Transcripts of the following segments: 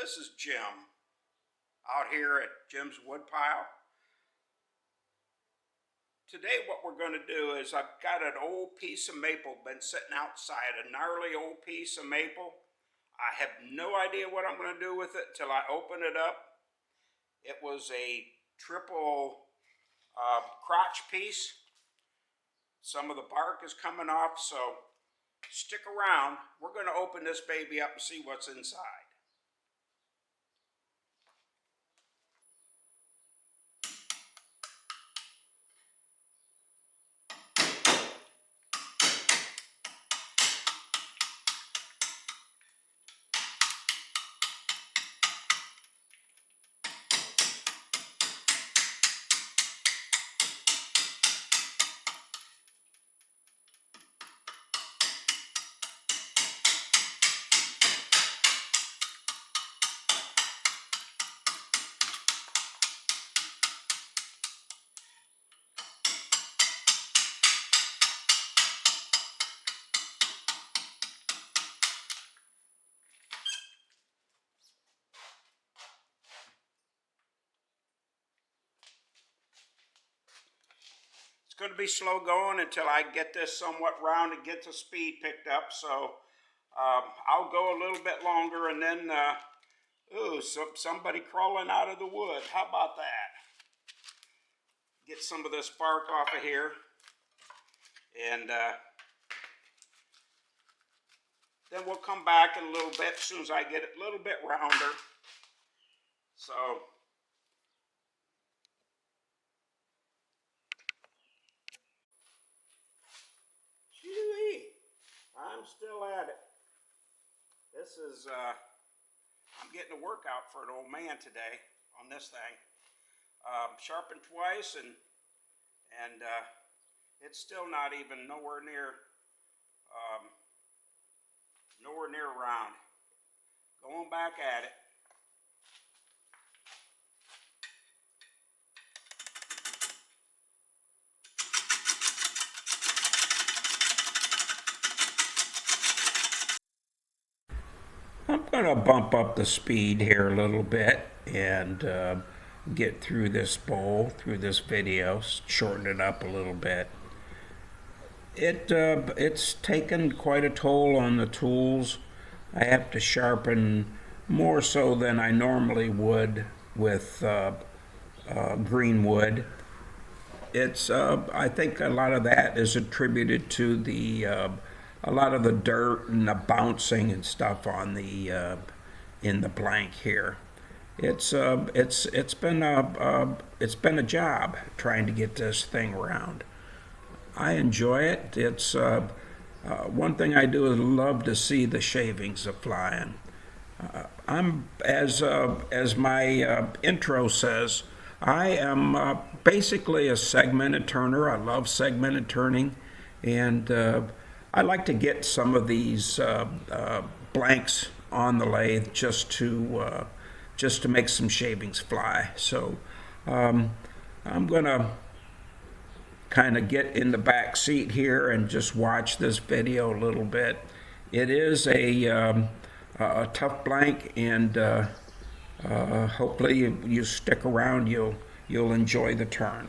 This is Jim out here at Jim's Woodpile. Today what we're going to do is I've got an old piece of maple been sitting outside, a gnarly old piece of maple. I have no idea what I'm going to do with it until I open it up. It was a triple crotch piece. Some of the bark is coming off, so stick around. We're going to open this baby up and see what's inside. It's going to be slow going until I get this somewhat round and get the speed picked up. So I'll go a little bit longer, and then, somebody crawling out of the wood. How about that? Get some of this bark off of here. And then we'll come back in a little bit as soon as I get it a little bit rounder. So I'm still at it. This is, I'm getting a workout for an old man today on this thing. Sharpened twice, and it's still not even nowhere near round. Going back at it. I'm going to bump up the speed here a little bit and get through this bowl, through this video, shorten it up a little bit. It's taken quite a toll on the tools. I have to sharpen more so than I normally would with green wood. I think a lot of that is attributed to a lot of the dirt and the bouncing and stuff on the in the blank here. It's been a job trying to get this thing around. I enjoy it. It's one thing I do is love to see the shavings flying. I'm as my intro says, I am basically a segmented turner. I love segmented turning, and I like to get some of these blanks on the lathe just to make some shavings fly. So I'm gonna kind of get in the back seat here and just watch this video a little bit. It is a tough blank, and hopefully you stick around. You'll enjoy the turn.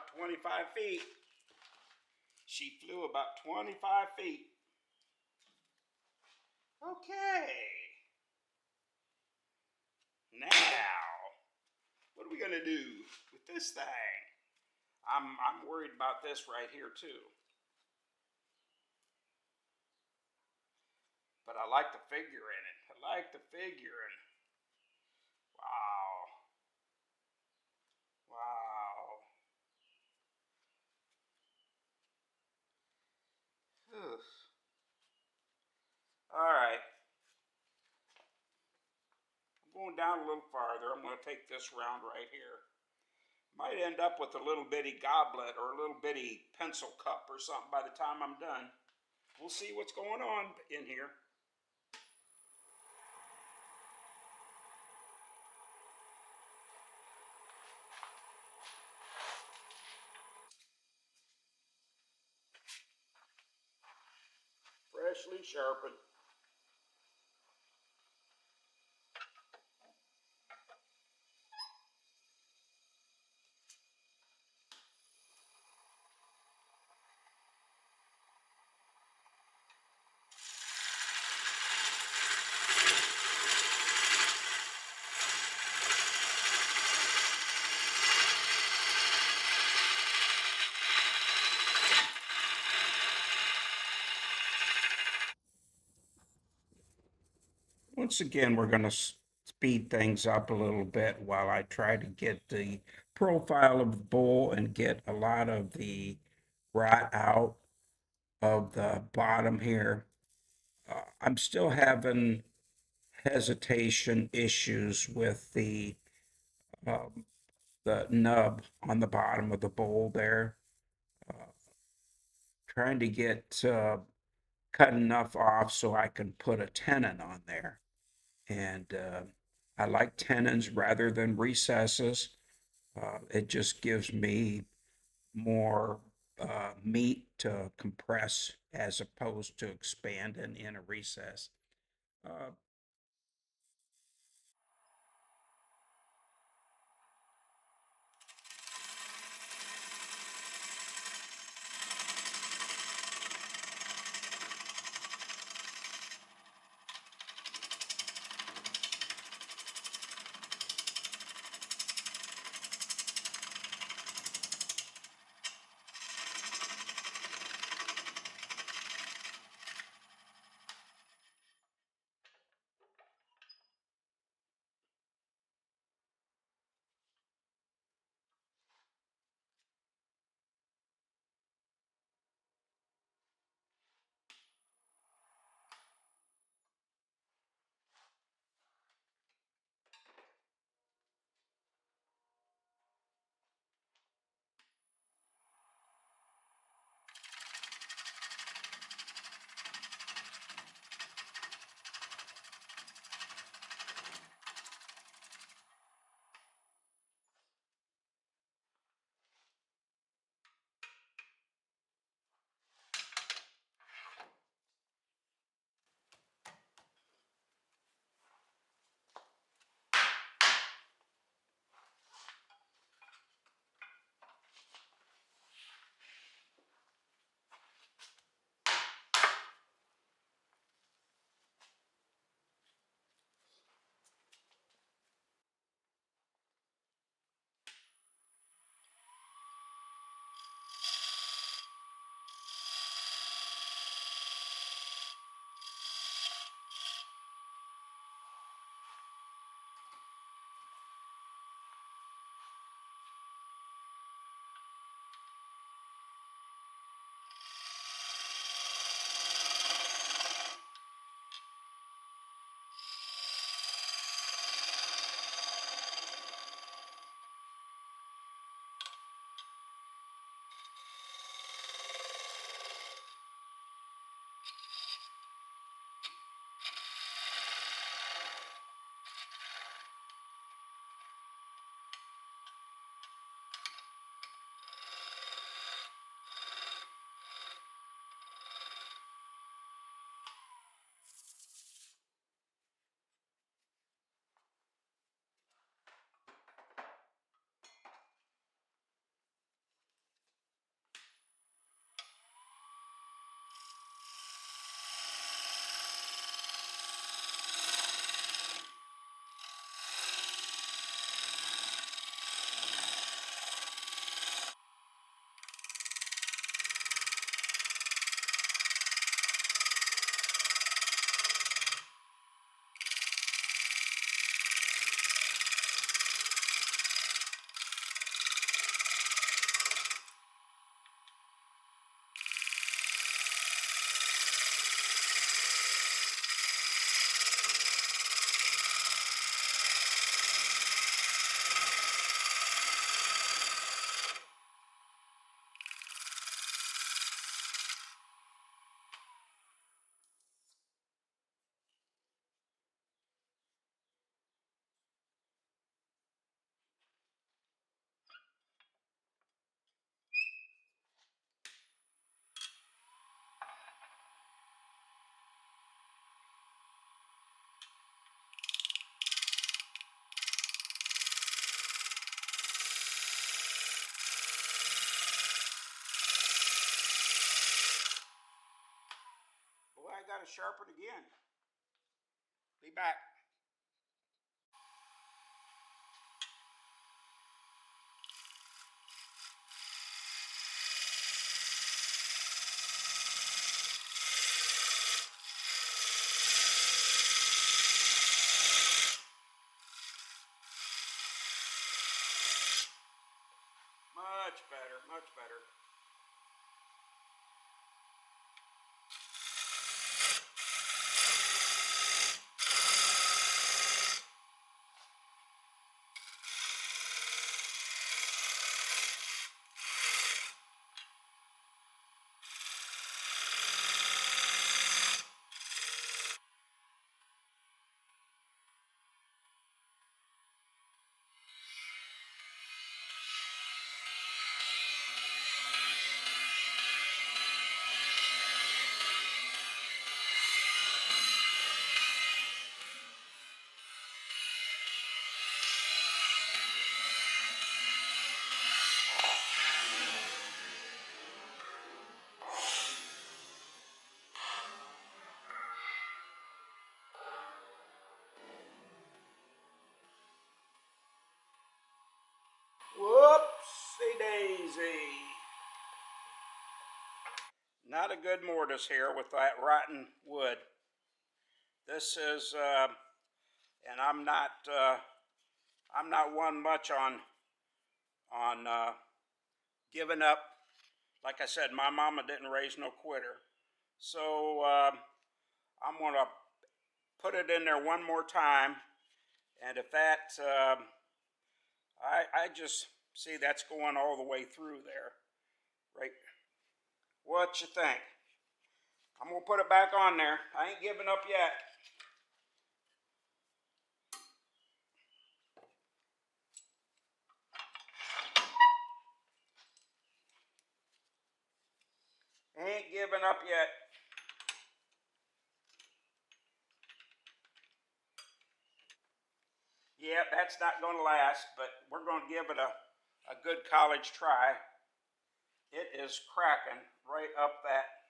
about 25 feet. She flew about 25 feet. Okay. Now, what are we gonna do with this thing? I'm worried about this right here too. But I like the figure in it. I like the figure in it. Wow. Wow. Ugh. All right. I'm going down a little farther. I'm going to take this round right here. Might end up with a little bitty goblet or a little bitty pencil cup or something by the time I'm done. We'll see what's going on in here. Freshly sharpened. Once again, we're going to speed things up a little bit while I try to get the profile of the bowl and get a lot of the rot out of the bottom here. I'm still having hesitation issues with um, the nub on the bottom of the bowl there. Trying to get cut enough off so I can put a tenon on there. And I like tenons rather than recesses. It just gives me more meat to compress as opposed to expanding in a recess. Uh, got to sharpen again. Be back. Much better, much better. Whoopsie daisy. Not a good mortise here with that rotten wood. This is, and I'm not one much on giving up. Like I said, my mama didn't raise no quitter. So I'm gonna put it in there one more time, and if that, I just see that's going all the way through there, right? What you think? I'm gonna put it back on there. I ain't giving up yet. Ain't giving up yet. Yeah, that's not going to last, but we're going to give it a good college try. It is cracking right up that,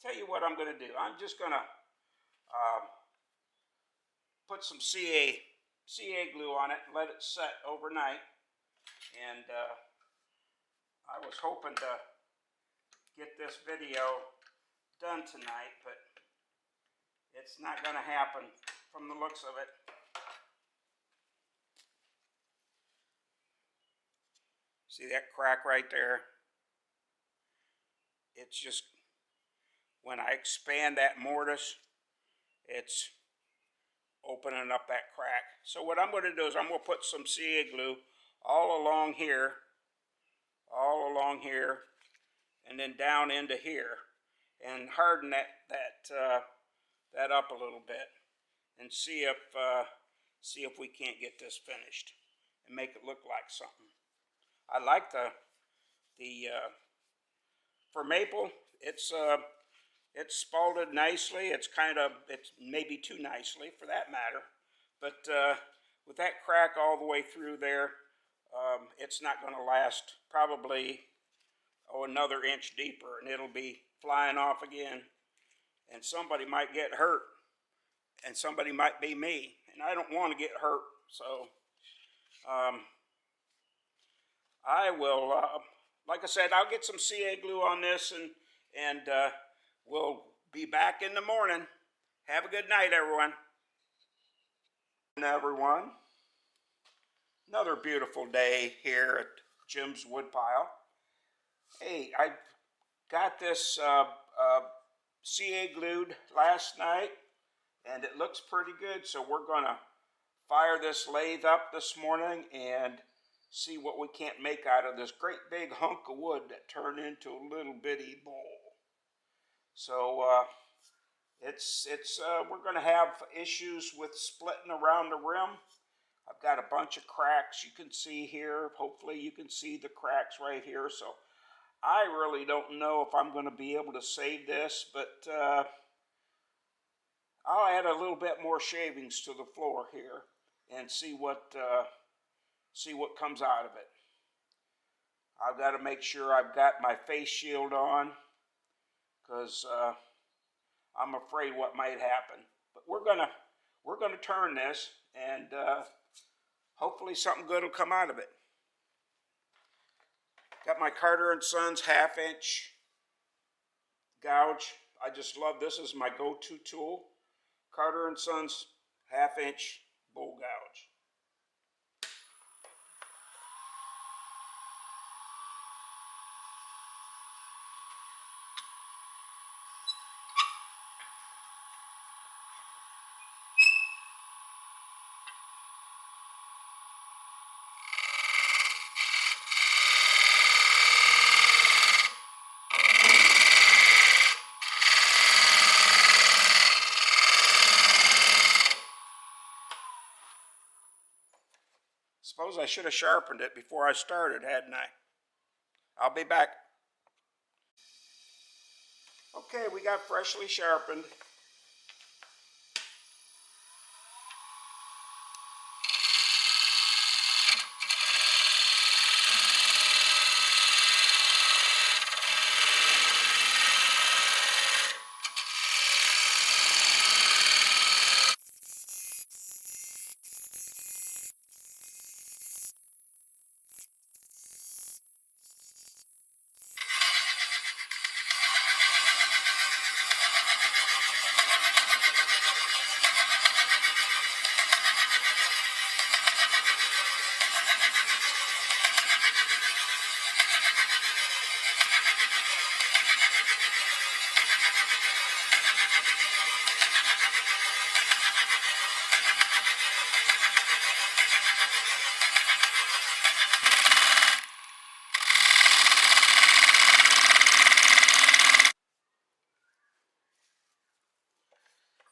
tell you what I'm going to do. I'm just going to put some CA glue on it and let it set overnight. And I was hoping to get this video done tonight, but it's not going to happen from the looks of it. See that crack right there? It's just, when I expand that mortise, it's opening up that crack. So what I'm going to do is I'm going to put some CA glue all along here, and then down into here, and harden that up a little bit, and see if we can't get this finished and make it look like something. I like the for maple. It's spalted nicely. It's maybe too nicely for that matter, but with that crack all the way through there, it's not going to last probably another inch deeper, and it'll be flying off again, and somebody might get hurt, and somebody might be me, and I don't want to get hurt. So I will, like I said, I'll get some CA glue on this, and we'll be back in the morning. Have a good night, everyone. Another beautiful day here at Jim's Woodpile. Hey, I got this CA glued last night, and it looks pretty good, so we're going to fire this lathe up this morning and see what we can't make out of this great big hunk of wood that turned into a little bitty bowl. So we're going to have issues with splitting around the rim. I've got a bunch of cracks you can see here. Hopefully you can see the cracks right here. So I really don't know if I'm going to be able to save this, but I'll add a little bit more shavings to the floor here and see what comes out of it. I've got to make sure I've got my face shield on, because I'm afraid what might happen. But we're gonna turn this, and hopefully something good will come out of it. Got my Carter & Sons 1/2 inch gouge. I just love this. This is my go-to tool. Carter & Sons 1/2 inch bowl gouge. Suppose I should have sharpened it before I started, hadn't I? I'll be back. Okay, we got freshly sharpened.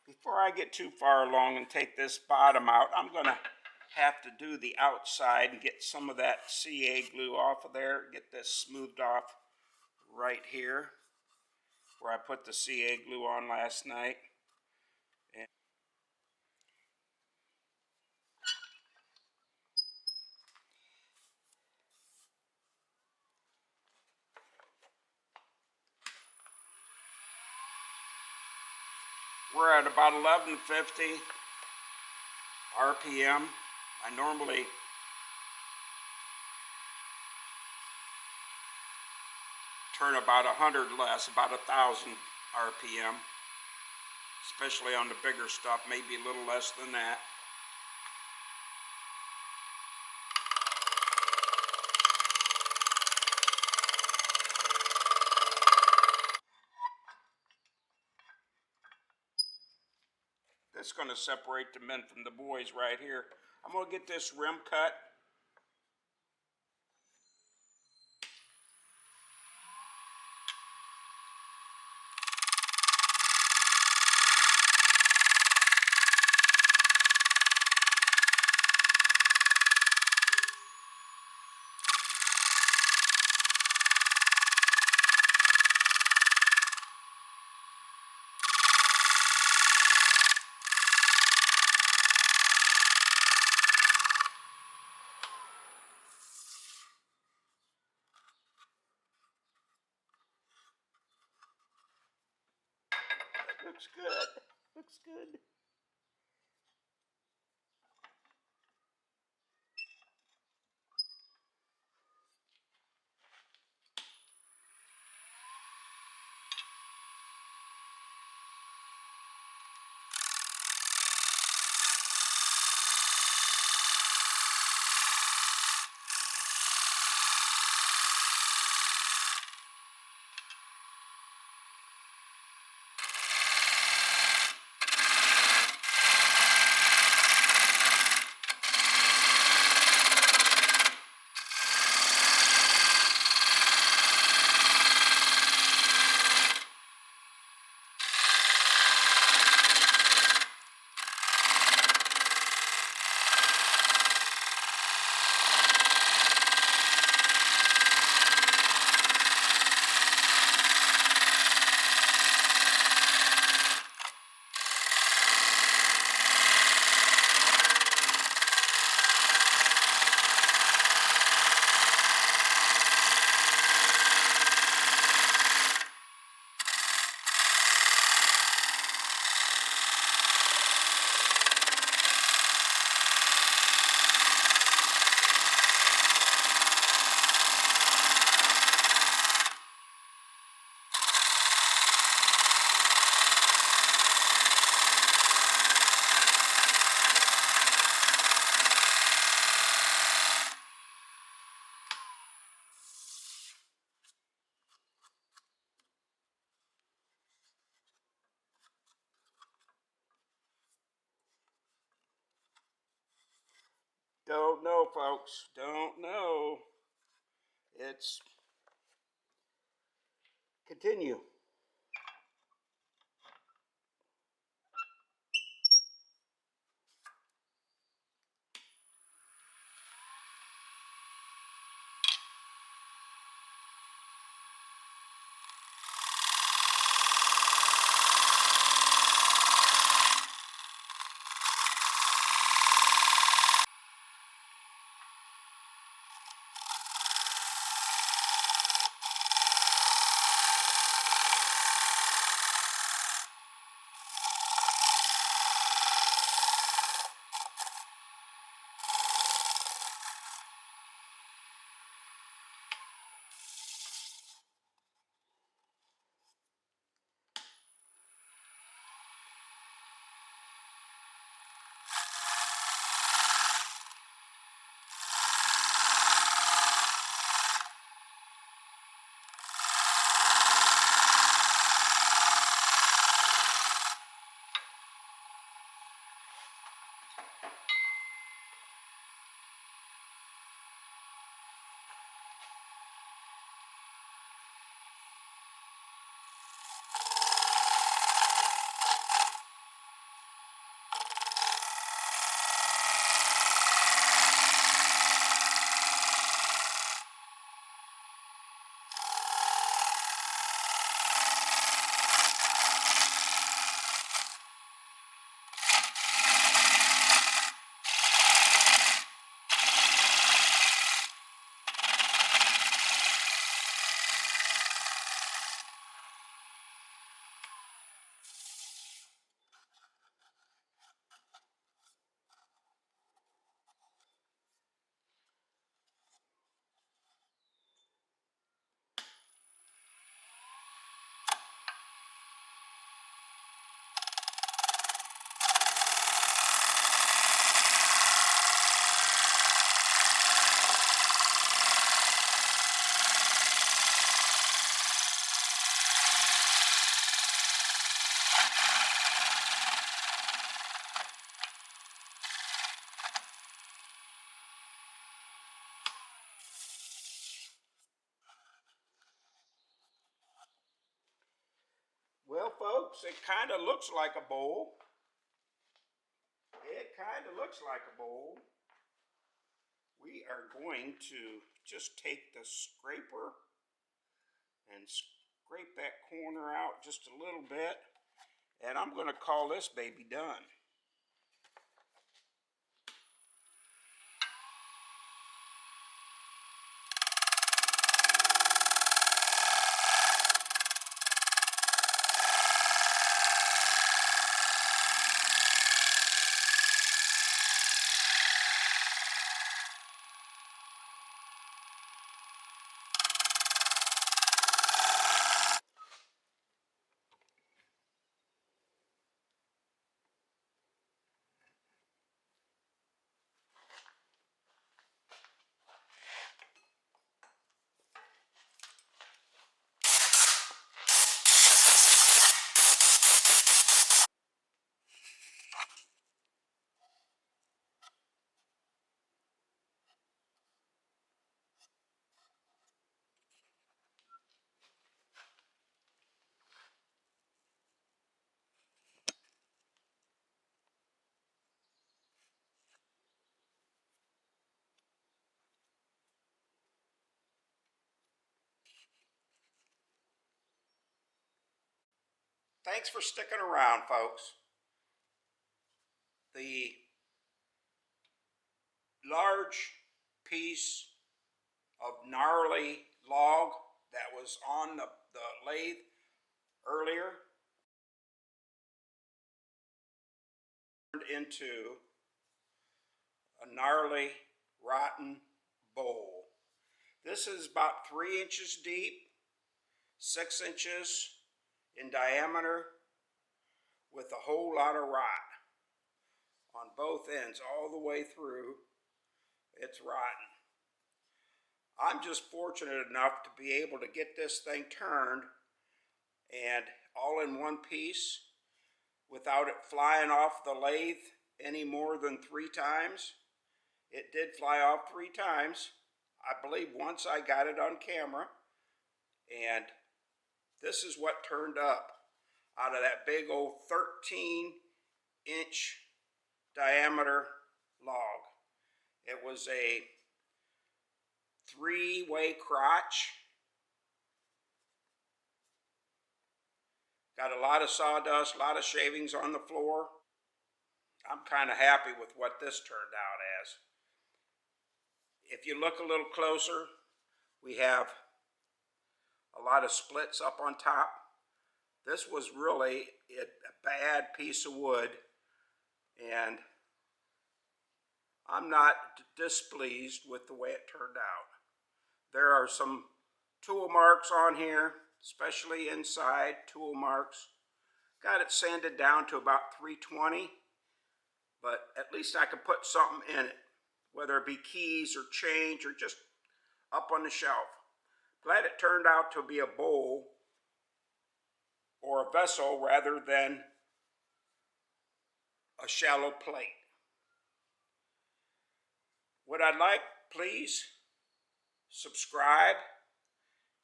Before I get too far along and take this bottom out, I'm going to have to do the outside and get some of that CA glue off of there. Get this smoothed off right here where I put the CA glue on last night. And we're at about 1150 RPM. I normally turn about 100 less, about 1,000 RPM, especially on the bigger stuff, maybe a little less than that. That's going to separate the men from the boys right here. I'm going to get this rim cut. Looks good. Looks good. Don't know, folks. Don't know. It's continue. Well, folks, it kind of looks like a bowl. It kind of looks like a bowl. We are going to just take the scraper and scrape that corner out just a little bit. And I'm going to call this baby done. Thanks for sticking around, folks. The large piece of gnarly log that was on the lathe earlier turned into a gnarly, rotten bowl. This is about 3 inches deep, 6 inches in diameter, with a whole lot of rot on both ends, all the way through. It's rotten. I'm just fortunate enough to be able to get this thing turned and all in one piece without it flying off the lathe any more than 3 times. It did fly off 3 times. I believe once I got it on camera. And this is what turned up out of that big old 13-inch diameter log. It was a 3-way crotch. Got a lot of sawdust, a lot of shavings on the floor. I'm kind of happy with what this turned out as. If you look a little closer, we have a lot of splits up on top. This was really a bad piece of wood, and I'm not displeased with the way it turned out. There are some tool marks on here, especially inside, tool marks. Got it sanded down to about 320, but at least I could put something in it, whether it be keys or change or just up on the shelf. Glad it turned out to be a bowl or a vessel rather than a shallow plate. Would I like, please subscribe,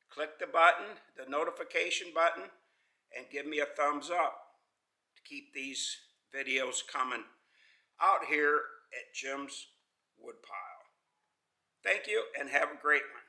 click the button, the notification button, and give me a thumbs up to keep these videos coming out here at Jim's Woodpile. Thank you and have a great one.